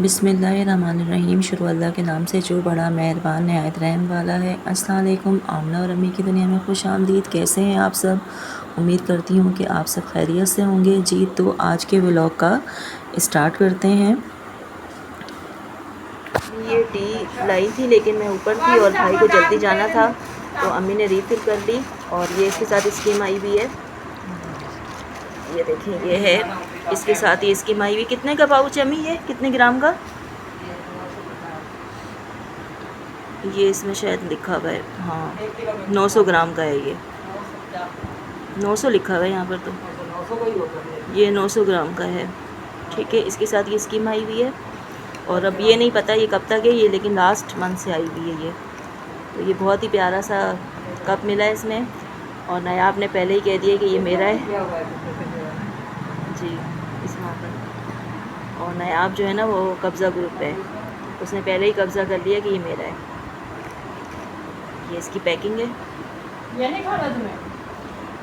बिस्मिल्लाहिर्रहमानिर्रहीम। शुरू अल्लाह के नाम से जो बड़ा मेहरबान नहायत रहम वाला है। अस्सलाम वालेकुम। आमना और अम्मी की दुनिया में खुश आमदीद। कैसे हैं आप सब? उम्मीद करती हूँ कि आप सब खैरियत से होंगे। जी तो आज के व्लॉग का स्टार्ट करते हैं। ये टी लाई थी लेकिन मैं ऊपर थी और भाई को जल्दी जाना था तो अम्मी ने रीफ़िल कर ली और ये इसके साथ स्कीम आई हुई है। ये देखें, ये है इसके साथ ये स्कीम आई हुई। कितने का पाउच है अम्मी? ये कितने ग्राम का? ये इसमें शायद लिखा हुआ है, हाँ 900 ग्राम का है। ये 900 लिखा हुआ है यहाँ पर, तो ये 900 ग्राम का है। ठीक है, इसके साथ ये स्कीम आई हुई है और अब ये नहीं पता ये कब तक है ये, लेकिन लास्ट मंथ से आई हुई है ये। तो ये बहुत ही प्यारा सा कप मिला है इसमें और नायाब ने पहले ही कह दिया कि ये मेरा है जी इसमें पर। और नायाब जो है ना वो कब्ज़ा ग्रुप है, उसने पहले ही कब्ज़ा कर लिया कि ये मेरा है। ये इसकी पैकिंग है। ये नहीं खाना तुम्हें?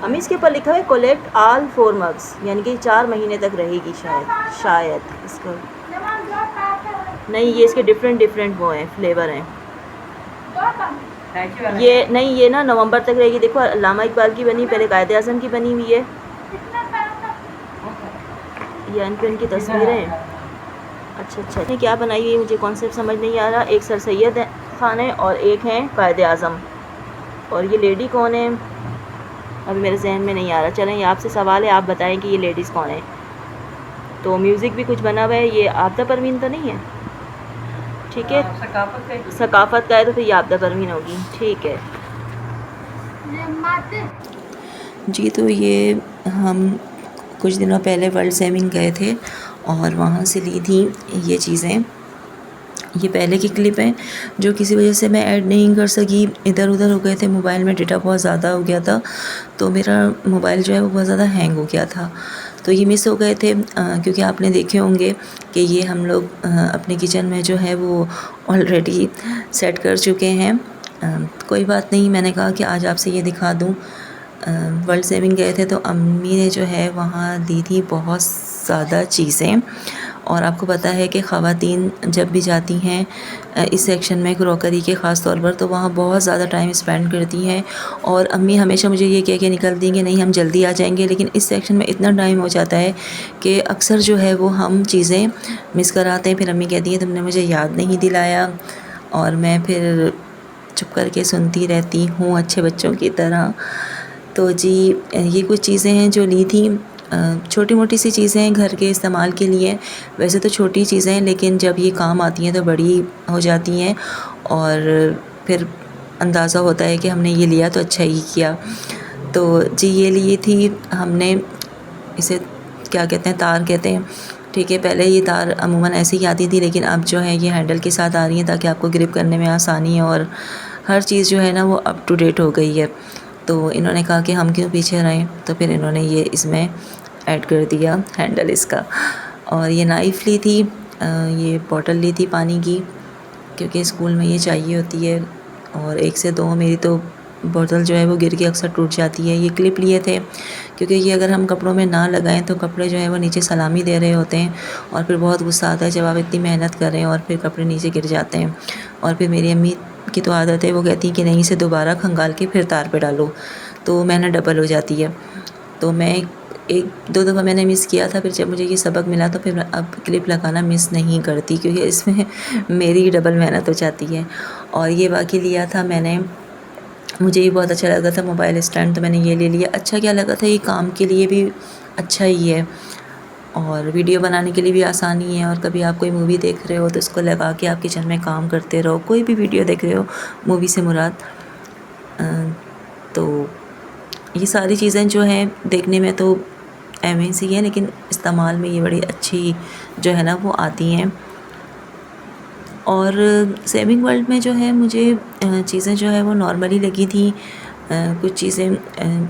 अम्मी इसके ऊपर लिखा है कोलेक्ट ऑल 4 मग्स, यानी कि 4 महीने तक रहेगी शायद इसका। नहीं, ये इसके डिफरेंट वो हैं, फ्लेवर हैं। ये नहीं, ये ना नवंबर तक रहेगी। देखो अल्लामा इकबाल की बनी, पहले कायदे आज़म की बनी हुई है। ये इनकी तस्वीरें। अच्छा, क्या बनाई हुई है मुझे कॉन्सेप्ट समझ नहीं आ रहा। एक सर सैयद खान है और एक है कायदे आज़म, और ये लेडी कौन है अभी मेरे जहन में नहीं आ रहा। चलें, ये आपसे सवाल है, आप बताएं कि ये लेडीज़ कौन है। तो म्यूज़िक भी कुछ बना हुआ है। ये आपदा परवीन तो नहीं है? ठीक है, सकाफ़त का है तो फिर ये आपदा परवीन होगी। ठीक है जी। तो ये हम कुछ दिनों पहले वर्ल्ड सेविंग गए थे और वहाँ से ली थी ये चीज़ें। ये पहले की क्लिप है जो किसी वजह से मैं ऐड नहीं कर सकी, इधर उधर हो गए थे। मोबाइल में डेटा बहुत ज़्यादा हो गया था तो मेरा मोबाइल जो है वो बहुत ज़्यादा हैंग हो गया था, तो ये मिस हो गए थे। क्योंकि आपने देखे होंगे कि ये हम लोग अपने किचन में जो है वो ऑलरेडी सेट कर चुके हैं। कोई बात नहीं, मैंने कहा कि आज आपसे ये दिखा दूँ। वर्ल्ड सेविंग गए थे तो अम्मी ने जो है वहाँ दी थी बहुत ज़्यादा चीज़ें। और आपको पता है कि ख़वातीन जब भी जाती हैं इस सेक्शन में क्रॉकरी के ख़ास तौर पर, तो वहाँ बहुत ज़्यादा टाइम स्पेंड करती हैं। और अम्मी हमेशा मुझे ये कह के निकल दी कि नहीं हम जल्दी आ जाएंगे, लेकिन इस सेक्शन में इतना टाइम हो जाता है कि अक्सर जो है वो हम चीज़ें मिस कराते हैं। फिर अम्मी कहती हैं तुमने मुझे याद नहीं दिलाया, और मैं फिर चुप करके सुनती रहती हूँ अच्छे बच्चों की तरह। तो जी ये कुछ चीज़ें हैं जो ली थी, छोटी मोटी सी चीज़ें हैं घर के इस्तेमाल के लिए। वैसे तो छोटी चीज़ें हैं लेकिन जब ये काम आती हैं तो बड़ी हो जाती हैं, और फिर अंदाज़ा होता है कि हमने ये लिया तो अच्छा ही किया। तो जी ये लिए थी हमने, इसे क्या कहते हैं, तार कहते हैं। ठीक है, पहले ये तार अमूमन ऐसे ही आती थी लेकिन अब जो है ये हैंडल के साथ आ रही हैं ताकि आपको ग्रिप करने में आसानी है, और हर चीज़ जो है ना वो अप टू डेट हो गई है। तो इन्होंने कहा कि हम क्यों पीछे रहें, तो फिर इन्होंने ये इसमें ऐड कर दिया हैंडल इसका। और ये नाइफ़ ली थी, ये बॉटल ली थी पानी की क्योंकि स्कूल में ये चाहिए होती है। और 1 से 2 मेरी तो बोतल जो है वो गिर के अक्सर टूट जाती है। ये क्लिप लिए थे क्योंकि ये अगर हम कपड़ों में ना लगाएं तो कपड़े जो है वो नीचे सलामी दे रहे होते हैं, और फिर बहुत गुस्सा आता है जब आप इतनी मेहनत करें और फिर कपड़े नीचे गिर जाते हैं। और फिर मेरी अम्मी की तो आदत है, वो कहती हैं कि नहीं इसे दोबारा खंगाल के फिर तार पे डालो, तो मेहनत डबल हो जाती है। तो मैं 1-2 दफ़ा मैंने मिस किया था, फिर जब मुझे ये सबक मिला तो फिर अब क्लिप लगाना मिस नहीं करती क्योंकि इसमें मेरी डबल मेहनत हो जाती है। और ये बाकी लिया था मैंने, मुझे ये बहुत अच्छा लगा था मोबाइल स्टैंड, तो मैंने ये ले लिया। अच्छा क्या लगा था, ये काम के लिए भी अच्छा ही है और वीडियो बनाने के लिए भी आसानी है। और कभी आप कोई मूवी देख रहे हो तो इसको लगा के आप किचन में काम करते रहो, कोई भी वीडियो देख रहे हो, मूवी से मुराद। तो ये सारी चीज़ें जो हैं देखने में तो एवं सी हैं लेकिन इस्तेमाल में ये बड़ी अच्छी जो है ना वो आती हैं। और सेविंग वर्ल्ड में जो है मुझे चीज़ें जो है वो नॉर्मली लगी थी। कुछ चीज़ें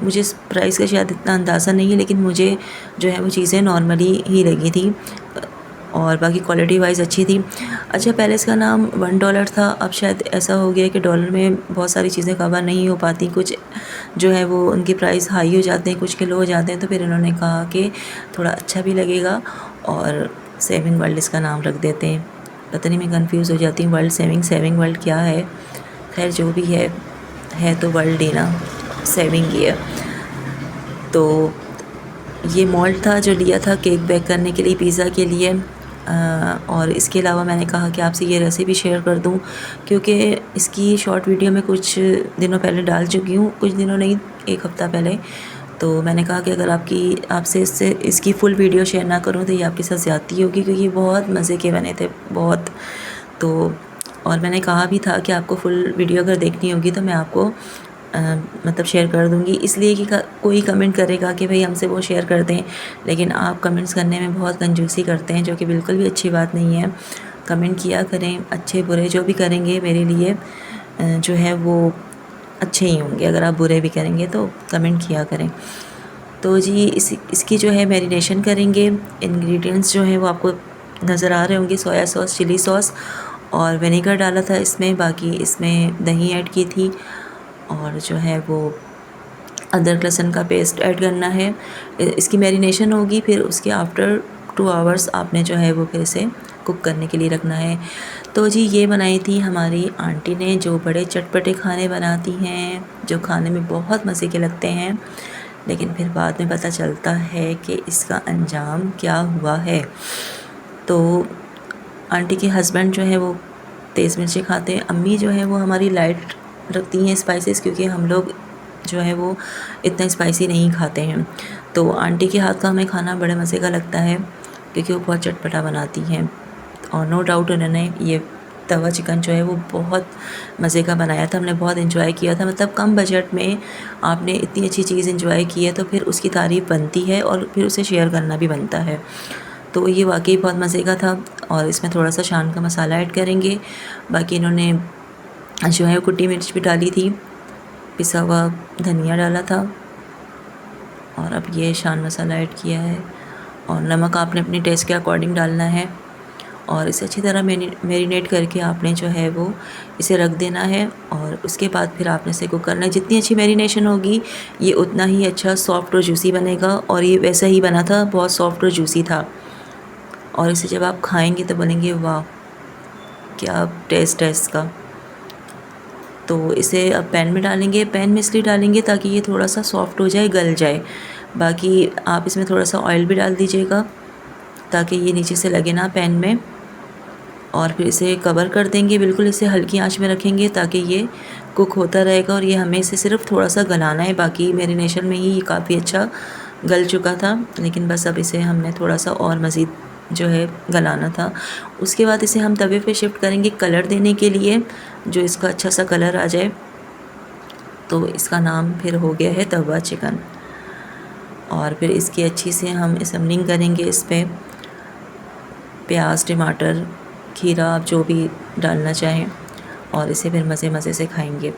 मुझे प्राइस का शायद इतना अंदाज़ा नहीं है, लेकिन मुझे जो है वो चीज़ें नॉर्मली ही लगी थी और बाकी क्वालिटी वाइज अच्छी थी। अच्छा, पहले इसका नाम $1 था, अब शायद ऐसा हो गया कि डॉलर में बहुत सारी चीज़ें कवर नहीं हो पाती, कुछ जो है वो उनके प्राइस हाई हो जाते हैं, कुछ के लो हो जाते हैं। तो फिर इन्होंने कहा कि थोड़ा अच्छा भी लगेगा और सेविंग वर्ल्ड इसका नाम रख देते हैं। पता नहीं, मैं कंफ्यूज हो जाती हूँ वर्ल्ड सेविंग वर्ल्ड क्या है। खैर जो भी है तो वर्ल्ड ही ना, सेविंग ही है। तो ये मोल्ड था जो लिया था केक बेक करने के लिए, पिज़्ज़ा के लिए। और इसके अलावा मैंने कहा कि आपसे ये रेसिपी शेयर कर दूं, क्योंकि इसकी शॉर्ट वीडियो मैं कुछ दिनों पहले डाल चुकी हूँ, कुछ दिनों नहीं, 1 हफ़्ता पहले। तो मैंने कहा कि अगर आपसे इसकी फुल वीडियो शेयर ना करूँ तो ये आपके साथ ज़्यादती होगी, क्योंकि बहुत मज़े के बने थे, बहुत। तो और मैंने कहा भी था कि आपको फुल वीडियो अगर देखनी होगी तो मैं आपको मतलब शेयर कर दूँगी, इसलिए कि कोई कमेंट करेगा कि भाई हमसे वो शेयर कर दें, लेकिन आप कमेंट्स करने में बहुत कंजूसी करते हैं, जो कि बिल्कुल भी अच्छी बात नहीं है। कमेंट किया करें, अच्छे बुरे जो भी करेंगे मेरे लिए जो है वो अच्छे ही होंगे। अगर आप बुरे भी करेंगे तो कमेंट किया करें। तो जी इसकी जो है मैरिनेशन करेंगे। इंग्रेडिएंट्स जो हैं वो आपको नज़र आ रहे होंगे, सोया सॉस, चिली सॉस और विनेगर डाला था इसमें, बाकी इसमें दही ऐड की थी, और जो है वो अदरक लहसुन का पेस्ट ऐड करना है। इसकी मैरिनेशन होगी, फिर उसके आफ्टर 2 आवर्स आपने जो है वो फिर इसे कुक करने के लिए रखना है। तो जी ये बनाई थी हमारी आंटी ने, जो बड़े चटपटे खाने बनाती हैं, जो खाने में बहुत मज़े के लगते हैं, लेकिन फिर बाद में पता चलता है कि इसका अंजाम क्या हुआ है। तो आंटी के हस्बैंड जो है वो तेज़ मिर्ची खाते हैं, अम्मी जो है वो हमारी लाइट रखती हैं स्पाइसेस, क्योंकि हम लोग जो है वो इतना स्पाइसी नहीं खाते हैं। तो आंटी के हाथ का हमें खाना बड़े मज़े का लगता है, क्योंकि वो बहुत चटपटा बनाती हैं। और नो डाउट उन्होंने ये तवा चिकन जो है वो बहुत मज़े का बनाया था, हमने बहुत एंजॉय किया था। मतलब कम बजट में आपने इतनी अच्छी चीज़ एंजॉय की है तो फिर उसकी तारीफ़ बनती है, और फिर उसे शेयर करना भी बनता है। तो ये वाकई बहुत मज़े का था। और इसमें थोड़ा सा शान का मसाला ऐड करेंगे। बाकी इन्होंने जो है कुटी मिर्च भी डाली थी, पिसा हुआ धनिया डाला था, और अब ये शान मसाला ऐड किया है। और नमक आपने अपने टेस्ट के अकॉर्डिंग डालना है, और इसे अच्छी तरह मैरिनेट करके आपने जो है वो इसे रख देना है। और उसके बाद फिर आपने इसे कुक करना है। जितनी अच्छी मैरिनेशन होगी ये उतना ही अच्छा सॉफ्ट और जूसी बनेगा, और ये वैसा ही बना था, बहुत सॉफ्ट और जूसी था। और इसे जब आप खाएंगे तो बोलेंगे वाह क्या टेस्ट है इसका। तो इसे अब पैन में डालेंगे। पैन में इसलिए डालेंगे ताकि ये थोड़ा सा सॉफ्ट हो जाए, गल जाए। बाकी आप इसमें थोड़ा सा ऑयल भी डाल दीजिएगा, ताकि ये नीचे से लगे ना पैन में। और फिर इसे कवर कर देंगे, बिल्कुल इसे हल्की आंच में रखेंगे ताकि ये कुक होता रहेगा। और ये हमें इसे सिर्फ थोड़ा सा गलाना है, बाकी मैरिनेशन में ही ये काफ़ी अच्छा गल चुका था, लेकिन बस अब इसे हमने थोड़ा सा और मज़ीद जो है गलाना था। उसके बाद इसे हम तवे पे शिफ्ट करेंगे कलर देने के लिए, जो इसका अच्छा सा कलर आ जाए। तो इसका नाम फिर हो गया है तवा चिकन। और फिर इसकी अच्छी से हम असम्बलिंग करेंगे। इस पर प्याज, टमाटर, खीरा, आप जो भी डालना चाहें, और इसे फिर मज़े से खाएंगे।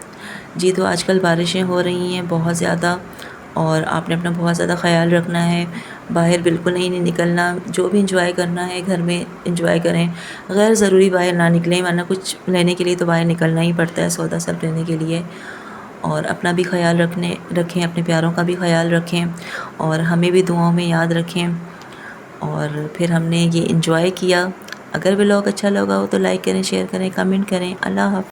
जी तो आजकल बारिशें हो रही हैं बहुत ज़्यादा, और आपने अपना बहुत ज़्यादा ख़्याल रखना है। बाहर बिल्कुल नहीं निकलना, जो भी इंजॉय करना है घर में इंजॉय करें, गैर ज़रूरी बाहर ना निकलें, वरना कुछ लेने के लिए तो बाहर निकलना ही पड़ता है, सौदा सब लेने के लिए। और अपना भी ख्याल रखें, अपने प्यारों का भी ख्याल रखें, और हमें भी दुआओं में याद रखें। और फिर हमने ये इंजॉय किया। अगर व्लॉग अच्छा लगा हो तो लाइक करें, शेयर करें, कमेंट करें। अल्लाह हाफ़िज़।